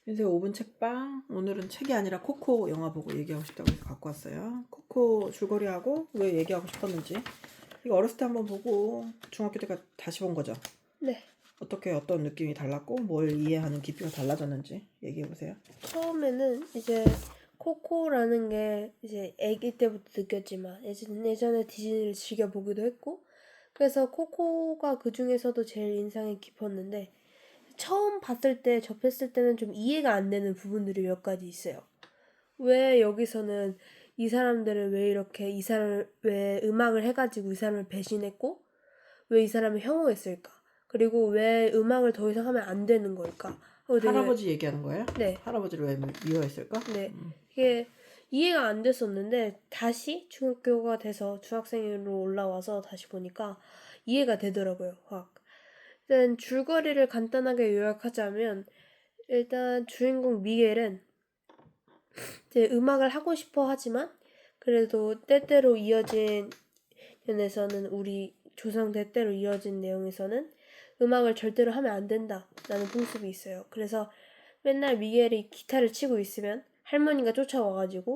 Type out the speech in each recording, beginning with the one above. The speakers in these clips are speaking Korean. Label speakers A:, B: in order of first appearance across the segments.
A: 인생 5분 책방. 오늘은 책이 아니라 코코 영화 보고 얘기하고 싶다고 해서 갖고 왔어요. 코코 줄거리하고 왜 얘기하고 싶었는지. 이거 어렸을 때 한번 보고 중학교 때 다시 본 거죠.
B: 네.
A: 어떻게 어떤 느낌이 달랐고 뭘 이해하는 깊이가 달라졌는지 얘기해 보세요.
B: 처음에는 이제 코코라는 게 이제 아기 때부터 느꼈지만 예전에 디즈니를 즐겨 보기도 했고, 그래서 코코가 그 중에서도 제일 인상이 깊었는데, 처음 봤을 때 접했을 때는 좀 이해가 안 되는 부분들이 몇 가지 있어요. 왜 여기서는 이 사람들을 왜 이렇게 이 사람을 왜 음악을 해가지고 이 사람을 배신했고, 왜 이 사람을 혐오했을까? 그리고 왜 음악을 더 이상 하면 안 되는 걸까?
A: 할아버지 얘기하는 거예요?
B: 네.
A: 할아버지를 왜 미워했을까?
B: 네. 이게 이해가 안 됐었는데 다시 중학교가 돼서 중학생으로 올라와서 다시 보니까 이해가 되더라고요. 확. 일단 줄거리를 간단하게 요약하자면, 일단 주인공 미겔은 이제 음악을 하고 싶어 하지만 그래도 때때로 이어진 연에서는 우리 조상 때때로 이어진 내용에서는 음악을 절대로 하면 안 된다라는 풍습이 있어요. 그래서 맨날 미겔이 기타를 치고 있으면 할머니가 쫓아와가지고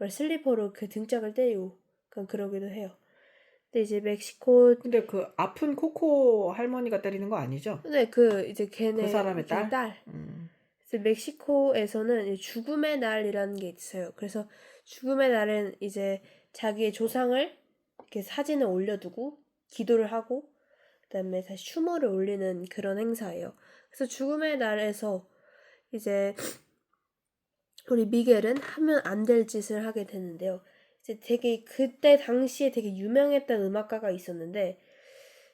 B: 슬리퍼로 그 등짝을 때리고 그러기도 해요. 근데 이제 멕시코
A: 근데 그 아픈 코코 할머니가 때리는 거 아니죠?
B: 네, 그 이제
A: 그 사람의 딸?
B: 딸. 그래서 멕시코에서는 죽음의 날이라는 게 있어요. 그래서 죽음의 날은 이제 자기의 조상을 이렇게 사진을 올려두고 기도를 하고 그다음에 다시 추모를 올리는 그런 행사예요. 그래서 죽음의 날에서 이제 우리 미겔은 하면 안 될 짓을 하게 되는데요. 이제 되게 그때 당시에 되게 유명했던 음악가가 있었는데,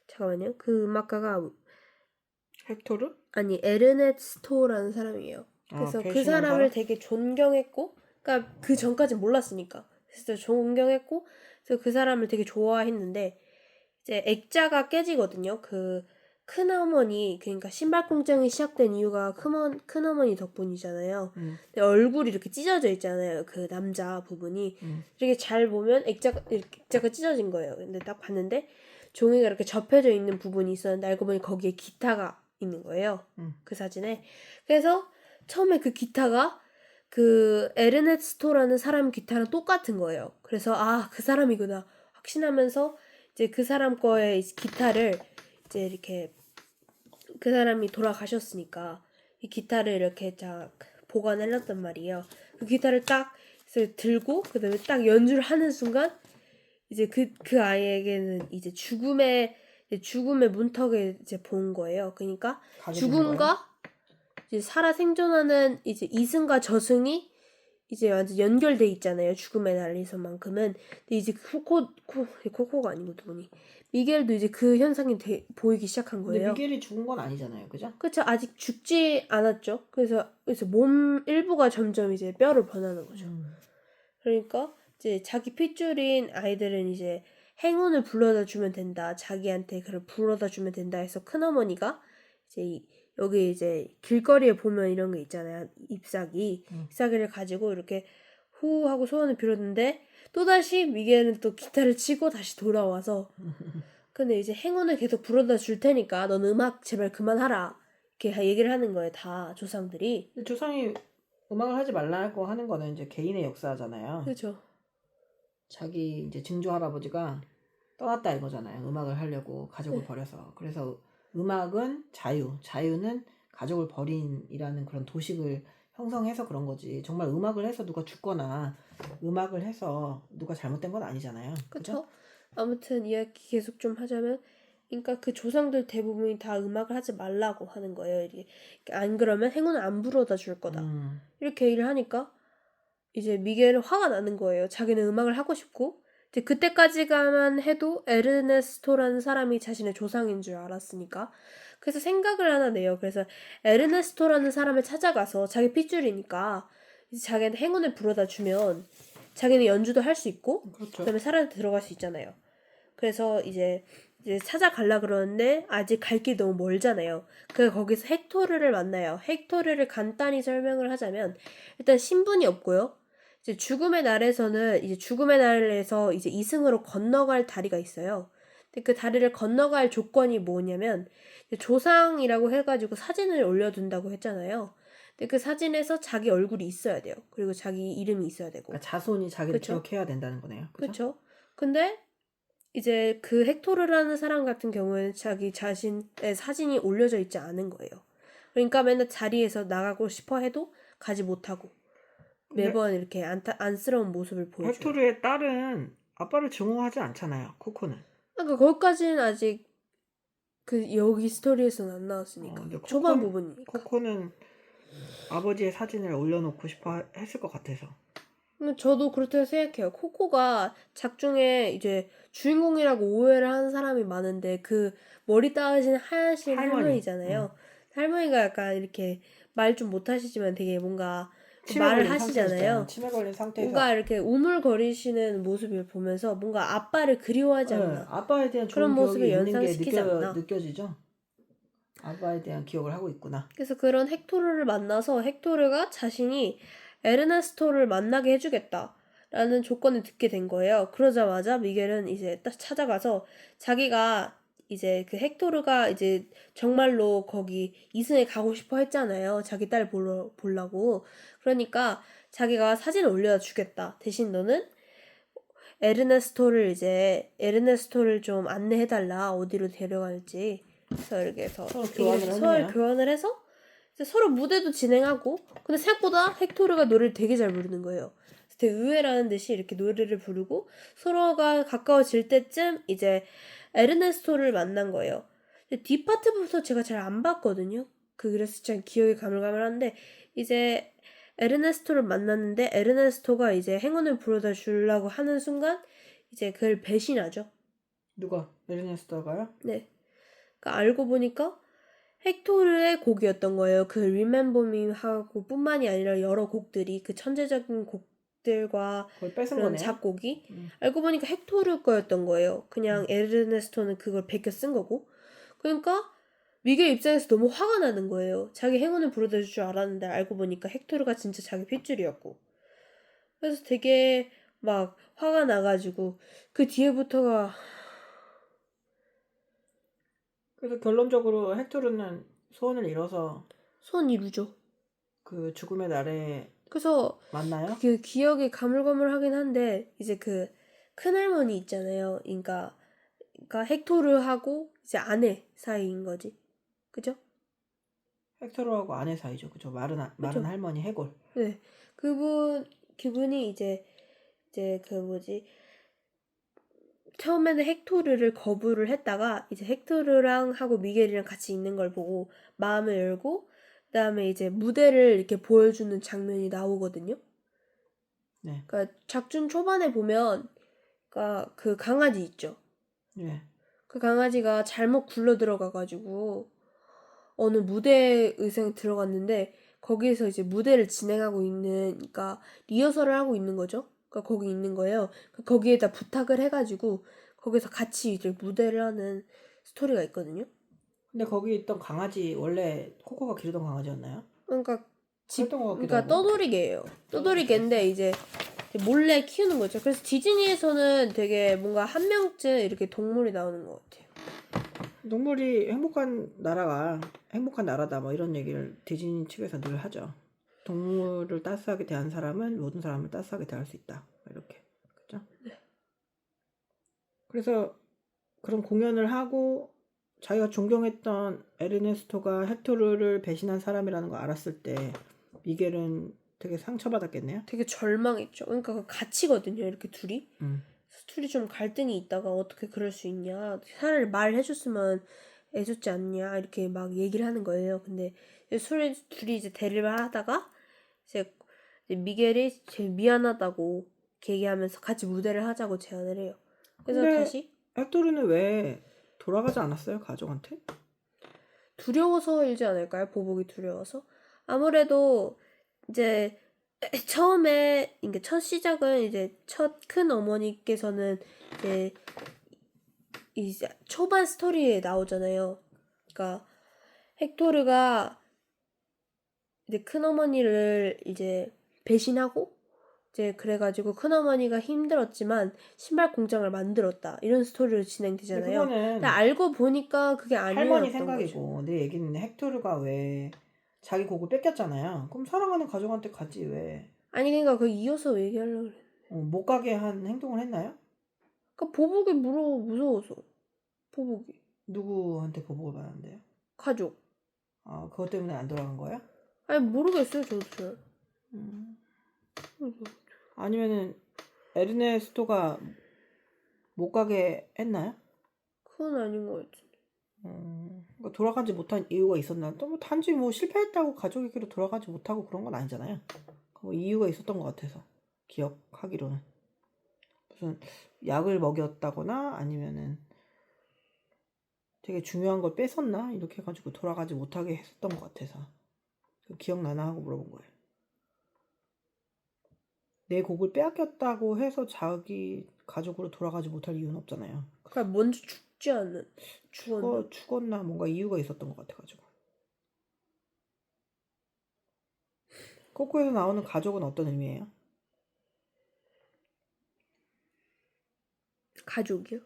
B: 잠깐만요. 그 음악가가
A: 헥토르?
B: 아니 에르네스토라는 사람이에요. 그래서 그
A: 배신한
B: 사람을
A: 사람?
B: 되게 존경했고, 그러니까 그 전까진 몰랐으니까 그래서 존경했고, 그래서 그 사람을 되게 좋아했는데 이제 액자가 깨지거든요. 그 큰어머니, 그러니까 신발 공장이 시작된 이유가 큰어머니 덕분이잖아요. 근데 얼굴이 이렇게 찢어져 있잖아요. 그 남자 부분이. 이렇게 잘 보면 액자가 찢어진 거예요. 근데 딱 봤는데 종이가 이렇게 접혀져 있는 부분이 있었는데 알고 보니 거기에 기타가 있는 거예요. 그 사진에. 그래서 처음에 그 기타가 그 에르네스토라는 사람 기타랑 똑같은 거예요. 그래서 그 사람이구나 확신하면서 이제 그 사람 거의 기타를 이제 이렇게, 그 사람이 돌아가셨으니까 이 기타를 이렇게 딱 보관해놨단 말이에요. 그 기타를 딱 들고 그다음에 딱 연주를 하는 순간 이제 그 아이에게는 이제 죽음의 문턱에 이제 본 거예요. 그러니까 죽음과 이제 살아 생존하는 이제 이승과 저승이 이제 완전 연결돼 있잖아요. 죽음의 날에서만큼은. 근데 이제 코코가 아니고 누구니? 미겔도 이제 그 현상이 보이기 시작한
A: 근데
B: 거예요.
A: 미겔이 죽은 건 아니잖아요, 그죠?
B: 그쵸, 아직 죽지 않았죠. 그래서 몸 일부가 점점 이제 뼈를 변하는 거죠. 그러니까 이제 자기 핏줄인 아이들은 이제 행운을 불러다 주면 된다. 자기한테 그걸 불러다 주면 된다 해서 큰어머니가 이제 여기 이제 길거리에 보면 이런 게 있잖아요. 잎사귀를 가지고 이렇게 후 하고 소원을 빌었는데 또다시 미겔은 또 기타를 치고 다시 돌아와서 근데 이제 행운을 계속 불러다 줄 테니까 넌 음악 제발 그만하라. 이렇게 얘기를 하는 거예요. 다 조상들이.
A: 근데 조상이 음악을 하지 말라고 하는 거는 이제 개인의 역사잖아요.
B: 그렇죠.
A: 자기 이제 증조 할아버지가 떠났다 이거잖아요. 음악을 하려고 가족을
B: 네.
A: 버려서. 그래서 음악은 자유는 가족을 버린이라는 그런 도식을 형성해서 그런 거지. 정말 음악을 해서 누가 죽거나 음악을 해서 누가 잘못된 건 아니잖아요. 그죠?
B: 그쵸? 아무튼 이야기 계속 좀 하자면, 그러니까 그 조상들 대부분이 다 음악을 하지 말라고 하는 거예요. 이게 안 그러면 행운을 안 불어다 줄 거다. 이렇게 얘기를 하니까 이제 미겔은 화가 나는 거예요. 자기는 음악을 하고 싶고 이제 그때까지만 해도 에르네스토라는 사람이 자신의 조상인 줄 알았으니까. 그래서 생각을 하나 내요. 그래서 에르네스토라는 사람을 찾아가서 자기 핏줄이니까 이제 자기한테 행운을 불어다 주면 자기는 연주도 할 수 있고
A: 그렇죠.
B: 그다음에 사람한테 들어갈 수 있잖아요. 그래서 이제 찾아가려 그러는데 아직 갈 길이 너무 멀잖아요. 그래서 거기서 헥토르를 만나요. 헥토르를 간단히 설명을 하자면 일단 신분이 없고요. 이제 죽음의 날에서는 이제 죽음의 날에서 이제 이승으로 건너갈 다리가 있어요. 근데 그 다리를 건너갈 조건이 뭐냐면 조상이라고 해가지고 사진을 올려둔다고 했잖아요. 근데 그 사진에서 자기 얼굴이 있어야 돼요. 그리고 자기 이름이 있어야 되고.
A: 그러니까 자손이 자기를
B: 그쵸?
A: 기억해야 된다는 거네요. 그죠?
B: 그렇죠. 근데 이제 그 헥토르라는 사람 같은 경우에는 자기 자신의 사진이 올려져 있지 않은 거예요. 그러니까 맨날 자리에서 나가고 싶어 해도 가지 못하고
A: 근데
B: 매번 이렇게 안쓰러운 모습을 보여줘요.
A: 헥토르의 딸은 아빠를 증오하지 않잖아요. 코코는.
B: 그러니까 거기까지는 아직 그 여기 스토리에서는 안 나왔으니까
A: 근데
B: 초반 부분이니까.
A: 코코는 아버지의 사진을 올려놓고 싶어 했을 것 같아서.
B: 저도 그렇다고 생각해요. 코코가 작중에 이제 주인공이라고 오해를 하는 사람이 많은데 그 머리 따신 하얀신
A: 할머니.
B: 할머니잖아요. 할머니가 약간 이렇게 말 좀 못하시지만 되게 뭔가
A: 치매
B: 말을
A: 걸린
B: 하시잖아요.
A: 상태에서. 치매 걸린 상태에서.
B: 뭔가 이렇게 우물거리시는 모습을 보면서 뭔가 아빠를 그리워하지
A: 네,
B: 않나.
A: 아빠에 대한
B: 그런
A: 좋은
B: 모습을
A: 기억이 있는 게
B: 연상시키지 않나.
A: 느껴지죠? 아빠에 대한 기억을 하고 있구나.
B: 그래서 그런 헥토르를 만나서 헥토르가 자신이 에르네스토를 만나게 해주겠다라는 조건을 듣게 된 거예요. 그러자마자 미겔은 이제 딱 찾아가서 자기가 이제 그 헥토르가 이제 정말로 거기 이승에 가고 싶어 했잖아요. 자기 딸 보려고. 그러니까 자기가 사진을 올려주겠다. 대신 너는 에르네스토를 좀 안내해달라. 어디로 데려갈지. 그래서 이렇게 해서 서로 교환을 해서 이제 서로 무대도 진행하고. 근데 생각보다 헥토르가 노래를 되게 잘 부르는 거예요. 되게 의외라는 듯이 이렇게 노래를 부르고 서로가 가까워질 때쯤 이제 에르네스토를 만난 거예요. 근데 뒷파트부터 제가 잘 안 봤거든요. 그래서 참 기억이 가물가물한데 이제 에르네스토를 만났는데 에르네스토가 이제 행운을 불어다 주려고 하는 순간 이제 그를 배신하죠.
A: 누가? 에르네스토가요?
B: 네. 그러니까 알고 보니까 헥토르의 곡이었던 거예요. 그 Remember Me 하고 뿐만이 아니라 여러 곡들이 그 천재적인 곡들과
A: 그걸 뺏은
B: 그런
A: 거네요.
B: 작곡이 알고 보니까 헥토르 거였던 거예요. 그냥 에르네스토는 그걸 베껴 쓴 거고. 그러니까 미겔 입장에서 너무 화가 나는 거예요. 자기 행운을 불어다 줄 줄 알았는데 알고 보니까 헥토르가 진짜 자기 핏줄이었고. 그래서 되게 막 화가 나가지고 그 뒤에부터가
A: 그래서 결론적으로 헥토르는 소원을 이뤄서
B: 손 이루죠.
A: 그 죽음의 날에
B: 그래서
A: 만나요?
B: 그 기억이 가물가물하긴 한데 이제 그 큰할머니 있잖아요. 그러니까 헥토르하고 이제 아내 사이인 거지. 그죠?
A: 헥토르하고 아내 사이죠. 그죠? 마른 할머니 해골.
B: 네. 그분이 이제 그 뭐지? 처음에는 헥토르를 거부를 했다가 이제 헥토르랑 하고 미겔이랑 같이 있는 걸 보고 마음을 열고 그다음에 이제 무대를 이렇게 보여주는 장면이 나오거든요.
A: 네.
B: 그러니까 작중 초반에 보면 그러니까 그 강아지 있죠.
A: 네.
B: 그 강아지가 잘못 굴러 들어가가지고 어느 무대 의상에 들어갔는데 거기에서 이제 무대를 진행하고 있는 그러니까 리허설을 하고 있는 거죠. 그러니까 거기 있는 거예요. 거기에다 부탁을 해가지고 거기서 같이 이제 무대를 하는 스토리가 있거든요.
A: 근데 거기 있던 강아지 원래 코코가 기르던 강아지였나요?
B: 그러니까
A: 그랬던 것 같기도
B: 그러니까
A: 하고.
B: 떠돌이개예요. 떠돌이개인데 이제 몰래 키우는 거죠. 그래서 디즈니에서는 되게 뭔가 한 명쯤 이렇게 동물이 나오는 것 같아요.
A: 동물이 행복한 나라다 뭐 이런 얘기를 디즈니 측에서 늘 하죠. 동물을 따스하게 대한 사람은 모든 사람을 따스하게 대할 수 있다. 이렇게. 그죠?
B: 네.
A: 그래서 그런 공연을 하고 자기가 존경했던 에르네스토가 헥토르를 배신한 사람이라는 걸 알았을 때 미겔은 되게 상처받았겠네요.
B: 되게 절망했죠. 그러니까 그 가치거든요. 이렇게 둘이. 둘이 좀 갈등이 있다가 어떻게 그럴 수 있냐. 차라리 말해줬으면 애줬지 않냐. 이렇게 막 얘기를 하는 거예요. 근데 둘이 이제 대립을 하다가 이제 미겔이 제일 미안하다고 이렇게 얘기하면서 같이 무대를 하자고 제안을 해요. 그래서
A: 근데
B: 다시
A: 헥토르는 왜 돌아가지 않았어요? 가족한테?
B: 두려워서이지 않을까요? 보복이 두려워서. 아무래도 이제 처음에 이게 첫 시작은 이제 첫 큰 어머니께서는 이제 초반 스토리에 나오잖아요. 그러니까 헥토르가 이제 큰 어머니를 이제 배신하고 이제 그래가지고 큰 어머니가 힘들었지만 신발 공장을 만들었다 이런 스토리로 진행되잖아요.
A: 근데 그거는
B: 근데 알고 보니까 그게
A: 할머니
B: 아니었던 거죠.
A: 생각이고 내 얘기는 헥토르가 왜 자기 곡을 뺏겼잖아요. 그럼 사랑하는 가족한테 가지 왜?
B: 아니 그러니까 그 이어서 얘기하려고 그래.
A: 못 가게 한 행동을 했나요?
B: 그러니까 보복이 무서워서. 보복이.
A: 누구한테 보복을 받았는데요?
B: 가족.
A: 그것 때문에 안 돌아간 거예요?
B: 아니 모르겠어요 저도 잘.
A: 음. 아니면은 에르네스토가 못 가게 했나요?
B: 그건 아닌 것 같은데.
A: 그러니까 돌아가지 못한 이유가 있었나? 또 뭐 단지 뭐 실패했다고 가족에게로 돌아가지 못하고 그런 건 아니잖아요. 뭐 이유가 있었던 것 같아서 기억하기로는 무슨 약을 먹였다거나 아니면은 되게 중요한 걸 뺏었나 이렇게 해가지고 돌아가지 못하게 했었던 것 같아서 기억나나 하고 물어본 거예요. 내 곡을 빼앗겼다고 해서 자기 가족으로 돌아가지 못할 이유는 없잖아요.
B: 그러니까 먼저 죽지 않는. 죽었나?
A: 죽었나 뭔가 이유가 있었던 것 같아가지고. 코코에서 나오는 가족은 어떤 의미예요?
B: 가족이요?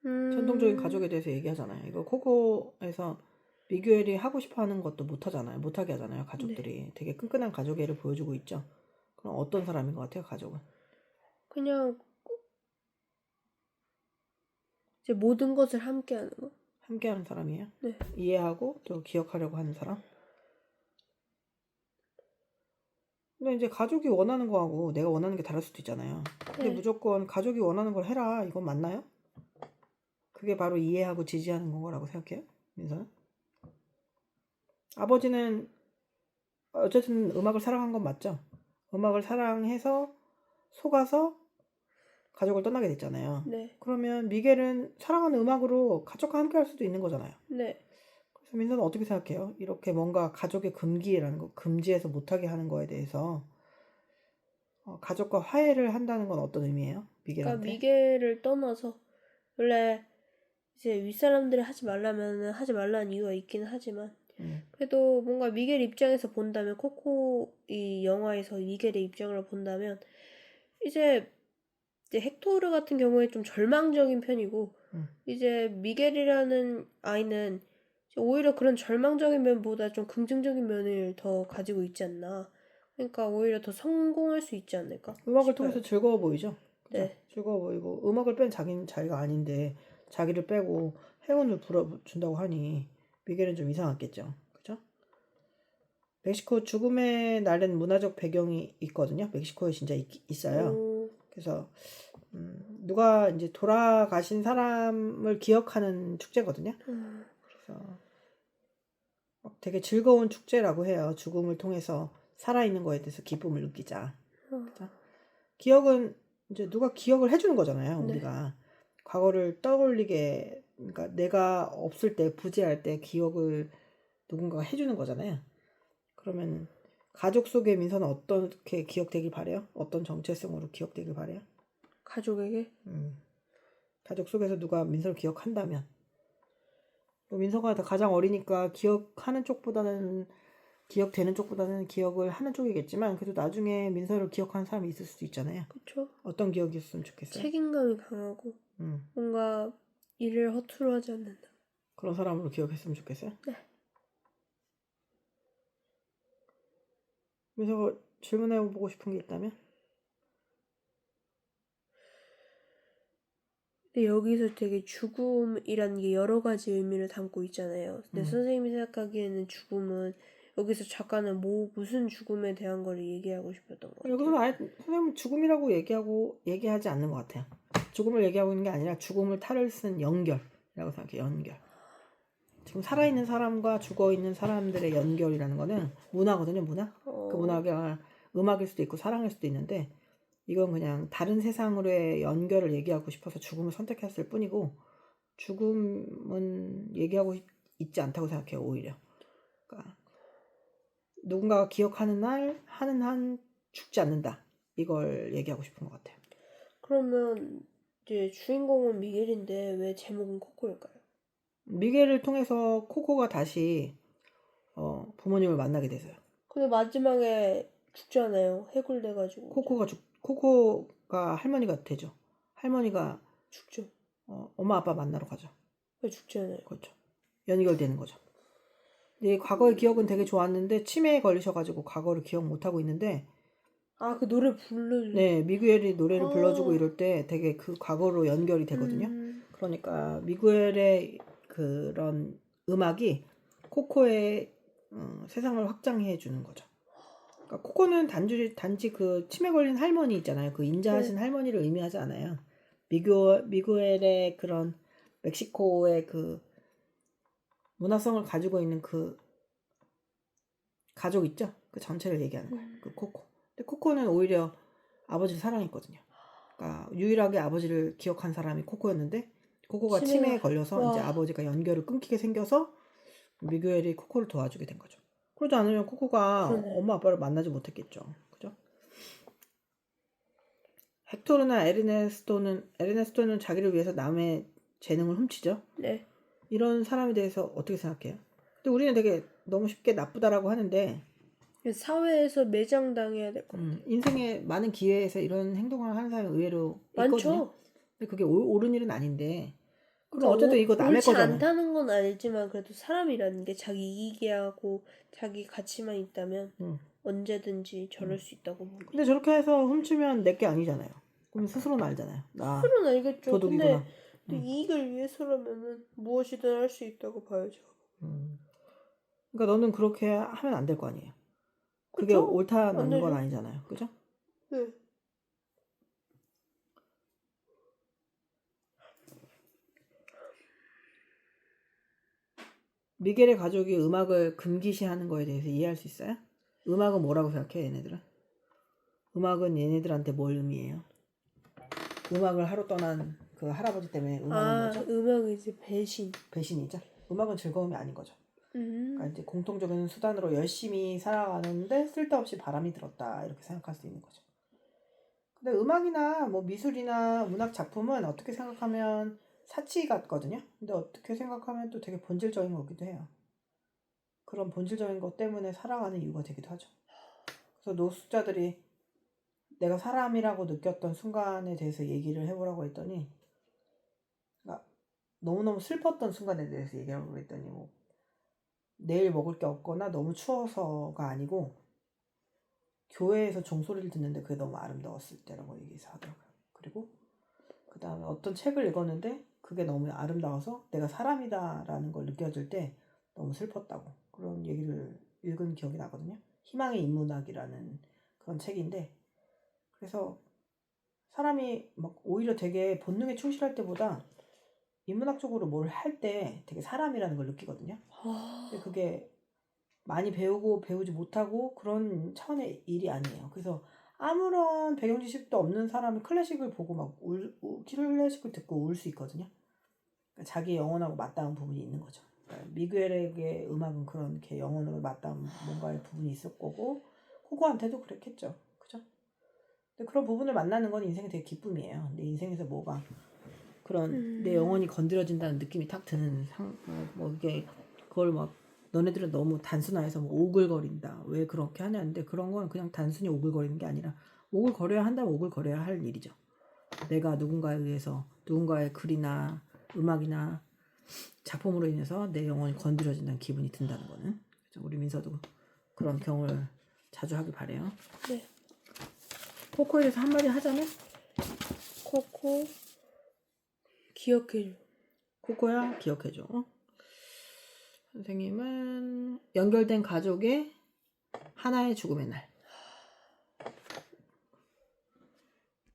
A: 전통적인 가족에 대해서 얘기하잖아요. 이거 코코에서 미규엘이 하고 싶어하는 것도 못하잖아요. 못하게 하잖아요. 가족들이 되게 끈끈한 가족애를 보여주고 있죠. 그럼 어떤 사람인 것 같아요? 가족은
B: 그냥 이제 모든 것을 함께하는 거.
A: 함께하는 사람이에요.
B: 네.
A: 이해하고 또 기억하려고 하는 사람. 근데 이제 가족이 원하는 거하고 내가 원하는 게 다를 수도 있잖아요. 근데
B: 네.
A: 무조건 가족이 원하는 걸 해라. 이건 맞나요? 그게 바로 이해하고 지지하는 거라고 생각해요? 민서는? 아버지는 어쨌든 음악을 사랑한 건 맞죠? 음악을 사랑해서 속아서 가족을 떠나게 됐잖아요.
B: 네.
A: 그러면 미겔은 사랑하는 음악으로 가족과 함께 할 수도 있는 거잖아요.
B: 네.
A: 그래서 민서는 어떻게 생각해요? 이렇게 뭔가 가족의 금기라는 거, 금지해서 못하게 하는 거에 대해서 가족과 화해를 한다는 건 어떤 의미예요?
B: 그러니까
A: 미겔한테?
B: 미겔을 떠나서 원래 이제 윗사람들이 하지 말라면 하지 말라는 이유가 있긴 하지만 그래도 뭔가 미겔 입장에서 본다면 코코 이 영화에서 미겔의 입장으로 본다면 이제 헥토르 같은 경우에 좀 절망적인 편이고 이제 미겔이라는 아이는 이제 오히려 그런 절망적인 면보다 좀 긍정적인 면을 더 가지고 있지 않나. 그러니까 오히려 더 성공할 수 있지 않을까
A: 음악을
B: 싶어요.
A: 통해서 즐거워 보이죠? 그죠?
B: 네.
A: 즐거워 보이고 음악을 뺀 자기는 자기가 아닌데 자기를 빼고 행운을 불어준다고 하니 미겔은 좀 이상했겠죠. 그죠? 멕시코 죽음의 날은 문화적 배경이 있거든요. 멕시코에 진짜 있어요. 그래서 누가 이제 돌아가신 사람을 기억하는 축제거든요. 그래서 되게 즐거운 축제라고 해요. 죽음을 통해서 살아있는 거에 대해서 기쁨을 느끼자. 그죠? 기억은 이제 누가 기억을 해주는 거잖아요.
B: 네.
A: 우리가 과거를 떠올리게, 그러니까 내가 없을 때 부재할 때 기억을 누군가가 해주는 거잖아요. 그러면 가족 속의 민서는 어떻게 기억되길 바래요? 어떤 정체성으로 기억되길 바래요?
B: 가족에게?
A: 가족 속에서 누가 민서를 기억한다면 뭐 민서가 가장 어리니까 기억하는 쪽보다는 기억되는 쪽보다는 기억을 하는 쪽이겠지만 그래도 나중에 민서를 기억하는 사람이 있을 수도 있잖아요.
B: 그쵸.
A: 어떤 기억이었으면 좋겠어요?
B: 책임감이 강하고 뭔가 일을 허투루 하지 않는다.
A: 그런 사람으로 기억했으면 좋겠어요?
B: 네.
A: 민서가 질문해보고 싶은 게 있다면?
B: 근데 여기서 되게 죽음이라는 게 여러 가지 의미를 담고 있잖아요. 근데 선생님이 생각하기에는 죽음은 여기서 작가는 무슨 죽음에 대한 걸 얘기하고 싶었던 것 같아요.
A: 여기서는 아예 선생님은 죽음이라고 얘기하지 않는 것 같아요. 죽음을 얘기하고 있는 게 아니라 죽음을 탈을 쓴 연결이라고 생각해요. 연결. 지금 살아있는 사람과 죽어있는 사람들의 연결이라는 거는 문화거든요. 문화. 그 문화가 음악일 수도 있고 사랑일 수도 있는데 이건 그냥 다른 세상으로의 연결을 얘기하고 싶어서 죽음을 선택했을 뿐이고 죽음은 얘기하고 있지 않다고 생각해요. 오히려. 그러니까 누군가가 기억하는 날 하는 한 죽지 않는다. 이걸 얘기하고 싶은 것 같아요.
B: 그러면 이제 주인공은 미겔인데 왜 제목은 코코일까요?
A: 미겔을 통해서 코코가 다시 부모님을 만나게 돼서요.
B: 근데 마지막에 죽잖아요. 해골돼가지고.
A: 코코가 할머니가 되죠. 할머니가
B: 죽죠.
A: 엄마 아빠 만나러 가죠.
B: 왜 죽잖아요.
A: 그렇죠. 연결되는 거죠. 이 과거의 기억은 되게 좋았는데 치매에 걸리셔가지고 과거를 기억 못하고 있는데
B: 아, 그 노래 부르는.
A: 네, 미구엘이 노래를
B: 아.
A: 불러주고 이럴 때 되게 그 과거로 연결이 되거든요. 그러니까 미구엘의 그런 음악이 코코의 세상을 확장해 주는 거죠. 그러니까 코코는 단지 그 치매 걸린 할머니 있잖아요. 그 인자하신 할머니를 의미하지 않아요. 미구엘의 그런 멕시코의 그 문화성을 가지고 있는 그 가족 있죠? 그 전체를 얘기하는 거예요. 그 코코. 근데 코코는 오히려 아버지를 사랑했거든요. 그러니까 유일하게 아버지를 기억한 사람이 코코였는데 코코가 치매에 걸려서 이제 아버지가 연결을 끊기게 생겨서 미구엘이 코코를 도와주게 된 거죠. 그러지 않으면 코코가 엄마 아빠를 만나지 못했겠죠. 그죠? 헥토르나 에르네스토는 자기를 위해서 남의 재능을 훔치죠.
B: 네.
A: 이런 사람에 대해서 어떻게 생각해요? 근데 우리는 되게 너무 쉽게 나쁘다라고 하는데
B: 사회에서 매장당해야 될 것 같아요.
A: 인생의 많은 기회에서 이런 행동을 하는 사람이 의외로 있거든요.
B: 많죠.
A: 근데 그게 옳은 일은 아닌데 그럼
B: 그러니까
A: 어쨌든 이거 남의
B: 옳지
A: 거잖아요.
B: 않다는 건 알지만 그래도 사람이라는 게 자기 이익이하고 자기 가치만 있다면 언제든지 저럴 수 있다고 봅니다.
A: 근데 저렇게 해서 훔치면 내 게 아니잖아요. 그럼 스스로는 알잖아요. 나
B: 스스로는 알겠죠.
A: 도둑이구나.
B: 근데 이익을 위해서라면은 무엇이든 할 수 있다고 봐야죠.
A: 그러니까 너는 그렇게 하면 안 될 거 아니에요. 그게
B: 그쵸?
A: 옳다는
B: 안
A: 건
B: 되죠.
A: 아니잖아요. 그죠?
B: 네.
A: 미겔의 가족이 음악을 금기시하는 거에 대해서 이해할 수 있어요? 음악은 뭐라고 생각해 얘네들은? 음악은 얘네들한테 뭘 의미해요? 음악을 하러 떠난 그 할아버지 때문에 음악은 뭐죠?
B: 음악은 이제 배신.
A: 배신이죠. 음악은 즐거움이 아닌 거죠. 그러니까 이제 공통적인 수단으로 열심히 살아가는데 쓸데없이 바람이 들었다 이렇게 생각할 수 있는 거죠. 근데 음악이나 뭐 미술이나 문학 작품은 어떻게 생각하면 사치 같거든요. 근데 어떻게 생각하면 또 되게 본질적인 거기도 해요. 그런 본질적인 것 때문에 살아가는 이유가 되기도 하죠. 그래서 노숙자들이 내가 사람이라고 느꼈던 순간에 대해서 얘기를 해보라고 했더니 그러니까 너무너무 슬펐던 순간에 대해서 얘기하라고 했더니 뭐 내일 먹을 게 없거나 너무 추워서가 아니고 교회에서 종소리를 듣는데 그게 너무 아름다웠을 때라고 얘기해서 하더라고요. 그리고 그 다음에 어떤 책을 읽었는데 그게 너무 아름다워서 내가 사람이다라는 걸 느껴질 때 너무 슬펐다고 그런 얘기를 읽은 기억이 나거든요. 희망의 인문학이라는 그런 책인데 그래서 사람이 막 오히려 되게 본능에 충실할 때보다 인문학적으로 뭘 할 때 되게 사람이라는 걸 느끼거든요. 근데 그게 많이 배우고 배우지 못하고 그런 차원의 일이 아니에요. 그래서 아무런 배경 지식도 없는 사람이 클래식을 보고 막 클래식을 듣고 울 수 있거든요. 그러니까 자기 영혼하고 맞닿은 부분이 있는 거죠. 그러니까 미구엘의 음악은 그런 게 영혼으로 맞닿은 뭔가의 부분이 있을 거고 코코한테도 그랬겠죠. 그죠? 근데 그런 부분을 만나는 건 인생의 되게 기쁨이에요. 내 인생에서 뭐가 그런 내 영혼이 건드려진다는 느낌이 탁 드는 뭐 이게 그걸 막 너네들은 너무 단순화해서 뭐 오글거린다. 왜 그렇게 하냐는데 그런 건 그냥 단순히 오글거리는 게 아니라 오글거려야 한다면 오글거려야 할 일이죠. 내가 누군가에 의해서 누군가의 글이나 음악이나 작품으로 인해서 내 영혼이 건드려진다는 기분이 든다는 거는 그래서 우리 민서도 그런 경험을 자주 하길 바래요.
B: 네.
A: 코코에 대해서 한마디 하자면?
B: 코코 기억해줘.
A: 코코야 기억해줘. 선생님은 연결된 가족의 하나의 죽음의 날.